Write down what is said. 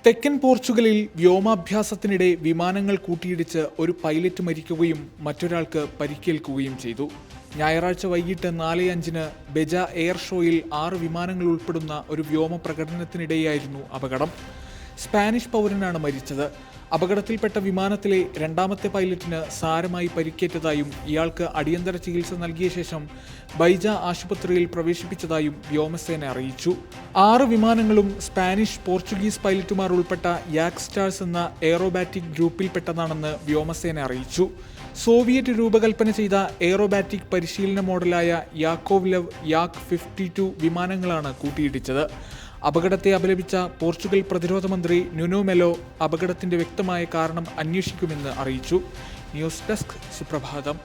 തെക്കൻ പോർച്ചുഗലിൽ വ്യോമാഭ്യാസത്തിനിടെ വിമാനങ്ങൾ കൂട്ടിയിടിച്ച് ഒരു പൈലറ്റ് മരിക്കുകയും മറ്റൊരാൾക്ക് പരിക്കേൽക്കുകയും ചെയ്തു. ഞായറാഴ്ച വൈകിട്ട് 4:05 ബെജ എയർ ഷോയിൽ 6 വിമാനങ്ങൾ ഉൾപ്പെടുന്ന ഒരു വ്യോമ പ്രകടനത്തിനിടെയായിരുന്നു അപകടം. സ്പാനിഷ് പൗരനാണ് മരിച്ചത്. അപകടത്തിൽപ്പെട്ട വിമാനത്തിലെ രണ്ടാമത്തെ പൈലറ്റിന് സാരമായി പരിക്കേറ്റതായും ഇയാൾക്ക് അടിയന്തര ചികിത്സ നൽകിയ ശേഷം ബൈജ ആശുപത്രിയിൽ പ്രവേശിപ്പിച്ചതായും വ്യോമസേന അറിയിച്ചു. 6 വിമാനങ്ങളും സ്പാനിഷ്, പോർച്ചുഗീസ് പൈലറ്റുമാർ ഉൾപ്പെട്ട യാക് സ്റ്റാർസ് എന്ന എയറോബാറ്റിക് ഗ്രൂപ്പിൽപ്പെട്ടതാണെന്ന് വ്യോമസേന അറിയിച്ചു. സോവിയറ്റ് രൂപകൽപ്പന ചെയ്ത എയറോബാറ്റിക് പരിശീലന മോഡലായ യാക്കോവ്ലെവ് യാക് 52 വിമാനങ്ങളാണ് കൂട്ടിയിടിച്ചത്. അപകടത്തെ അപലപിച്ച പോർച്ചുഗൽ പ്രതിരോധ മന്ത്രി നുനോ മെലോ അപകടത്തിന്റെ വ്യക്തമായ കാരണം അന്വേഷിക്കുമെന്ന് അറിയിച്ചു. ന്യൂസ് ഡെസ്ക്, സുപ്രഭാതം.